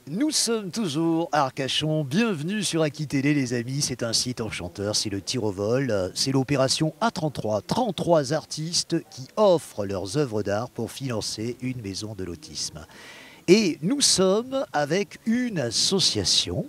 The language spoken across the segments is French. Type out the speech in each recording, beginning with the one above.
Nous sommes toujours à Arcachon, bienvenue sur Aki Télé les amis, c'est un site enchanteur, c'est le tir au vol, c'est l'opération A33, 33 artistes qui offrent leurs œuvres d'art pour financer une maison de l'autisme. Et nous sommes avec une association,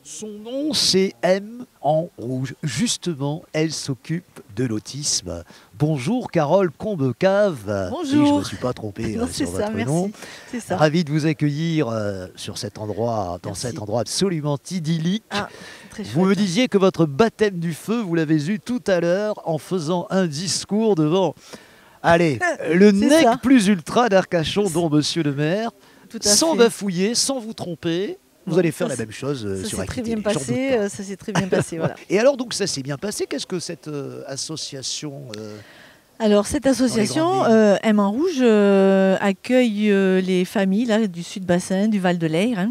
son nom c'est M en rouge, justement elle s'occupe de l'autisme. Bonjour Carole Combecave. Bonjour. Si je ne me suis pas trompé Non, sur votre merci. nom. C'est ça. Ravi de vous accueillir sur cet endroit, dans Merci. cet endroit absolument idyllique. Ah, très Vous me chouette. disiez que votre baptême du feu, vous l'avez eu tout à l'heure en faisant un discours devant, allez, le C'est nec ça. plus ultra d'Arcachon, dont Monsieur le maire, Tout à sans fait. bafouiller, sans vous tromper. Vous Non, allez faire ça, la même chose Ça sur s'est Aki très Télé, bien j'en doute passé. pas. Ça s'est très bien passé. Voilà. Et alors donc ça s'est bien passé. Qu'est-ce que cette association Alors cette association grandes M en rouge accueille les familles là, du Sud-Bassin, du Val-de-Leyre.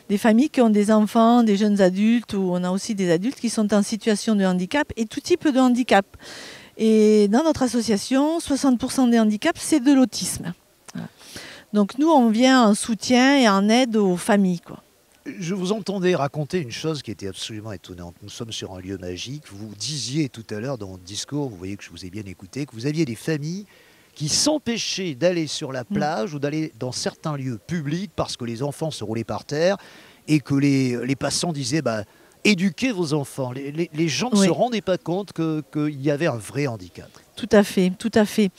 Des familles qui ont des enfants, des jeunes adultes, ou on a aussi des adultes qui sont en situation de handicap et tout type de handicap. Et dans notre association, 60% des handicaps, c'est de l'autisme. Voilà. Donc nous, on vient en soutien et en aide aux familles, quoi. Je vous entendais raconter une chose qui était absolument étonnante. Nous sommes sur un lieu magique. Vous disiez tout à l'heure dans votre discours, vous voyez que je vous ai bien écouté, que vous aviez des familles qui s'empêchaient d'aller sur la plage ou d'aller dans certains lieux publics parce que les enfants se roulaient par terre et que les passants disaient éduquez vos enfants. Les gens ne Oui. se rendaient pas compte qu'il y avait un vrai handicap. Tout à fait, tout à fait.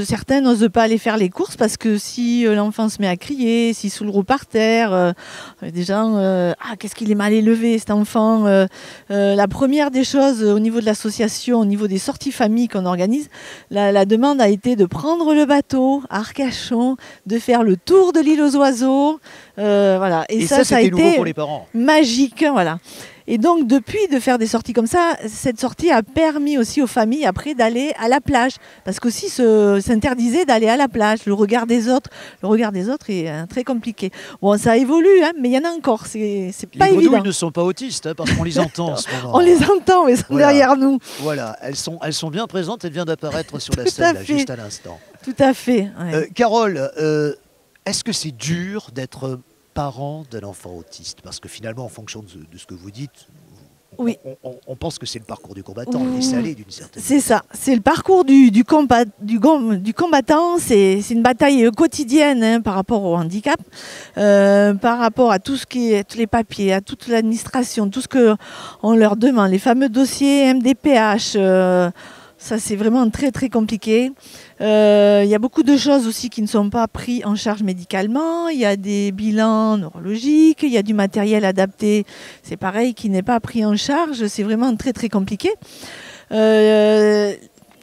Certains n'osent pas aller faire les courses parce que si l'enfant se met à crier, s'il se roule par terre, des gens, qu'est-ce qu'il est mal élevé cet enfant. La première des choses au niveau de l'association, au niveau des sorties familles qu'on organise, la demande a été de prendre le bateau à Arcachon, de faire le tour de l'île aux oiseaux. Voilà. Et ça a c'était nouveau été pour les parents. magique, voilà. Et donc, depuis de faire des sorties comme ça, cette sortie a permis aussi aux familles après d'aller à la plage. Parce qu'aussi s'interdisait d'aller à la plage. Le regard des autres est très compliqué. Bon, ça évolue, hein, mais il y en a encore. C'est pas Les grenouilles évident. ne sont pas autistes, hein, parce qu'on les entend en ce moment. On les entend, mais ils sont Voilà. derrière nous. Voilà, elles sont bien présentes. Elle vient d'apparaître sur la Tout à scène, là, fait. juste à l'instant. Tout à fait. Ouais. Carole, est-ce que c'est dur d'être parent d'un enfant autiste? Parce que finalement, en fonction de ce que vous dites, Oui. on pense que c'est le parcours du combattant, il est salé d'une certaine C'est ça, c'est le parcours du combattant, c'est une bataille quotidienne, hein, par rapport au handicap, par rapport à tout ce qui est, tous les papiers, à toute l'administration, tout ce qu'on leur demande, les fameux dossiers MDPH, ça c'est vraiment très très compliqué. Il y a beaucoup de choses aussi qui ne sont pas prises en charge médicalement, il y a des bilans neurologiques, il y a du matériel adapté, c'est pareil, qui n'est pas pris en charge, c'est vraiment très très compliqué.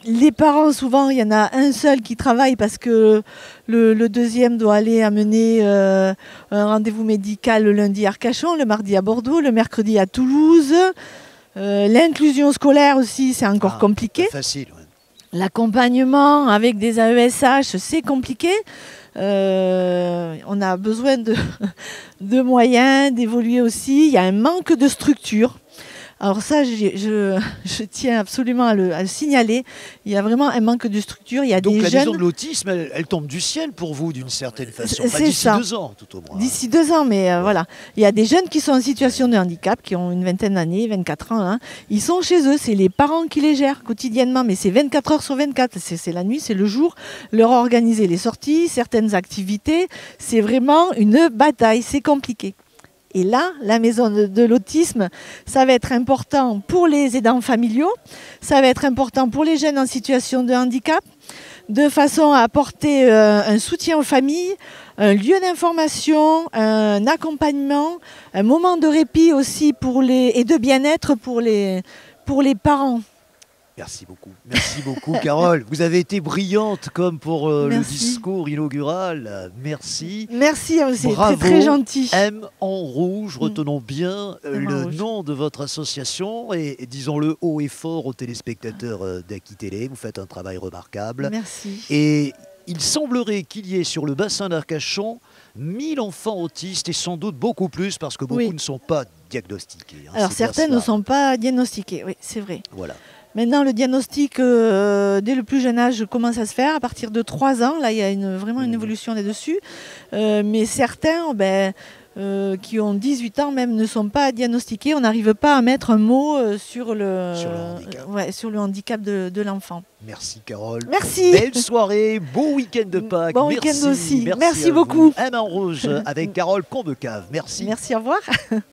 Les parents, souvent, il y en a un seul qui travaille parce que le deuxième doit aller amener un rendez-vous médical le lundi à Arcachon, le mardi à Bordeaux, le mercredi à Toulouse. L'inclusion scolaire aussi, c'est encore compliqué. Pas facile, ouais. L'accompagnement avec des AESH, c'est compliqué. On a besoin de moyens, d'évoluer aussi. Il y a un manque de structure. Alors ça, je tiens absolument à le signaler. Il y a vraiment un manque de structure. Il y a Donc des la jeunes... maison de l'autisme, elle tombe du ciel pour vous d'une certaine façon. C'est D'ici ça. 2 ans, tout au moins. D'ici 2 ans, mais voilà. Il y a des jeunes qui sont en situation de handicap, qui ont une vingtaine d'années, 24 ans. Hein. Ils sont chez eux, c'est les parents qui les gèrent quotidiennement, mais c'est 24 heures sur 24. C'est la nuit, c'est le jour. Leur organiser les sorties, certaines activités, c'est vraiment une bataille, c'est compliqué. Et là, la maison de l'autisme, ça va être important pour les aidants familiaux, ça va être important pour les jeunes en situation de handicap, de façon à apporter un soutien aux familles, un lieu d'information, un accompagnement, un moment de répit aussi et de bien-être pour les parents. Merci beaucoup Carole. Vous avez été brillante comme pour le Merci. discours inaugural. Merci. Merci, c'est Bravo. très gentil. M en rouge, retenons bien M en le rouge. nom de votre association et disons-le haut et fort aux téléspectateurs d'Aki Télé. Vous faites un travail remarquable. Merci. Et il semblerait qu'il y ait sur le bassin d'Arcachon 1000 enfants autistes et sans doute beaucoup plus parce que beaucoup Oui. ne sont pas diagnostiqués. Hein, Alors c'est bien certains cela. ne sont pas diagnostiqués, oui, c'est vrai. Voilà. Maintenant, le diagnostic, dès le plus jeune âge, commence à se faire. À partir de 3 ans, là, il y a vraiment une évolution là-dessus. Mais certains, qui ont 18 ans même, ne sont pas diagnostiqués. On n'arrive pas à mettre un mot sur le handicap de l'enfant. Merci Carole. Merci. Belle soirée, bon week-end de Pâques. Bon week-end aussi. Merci beaucoup. Un main rouge avec Carole Combecave. Merci. Merci, au revoir.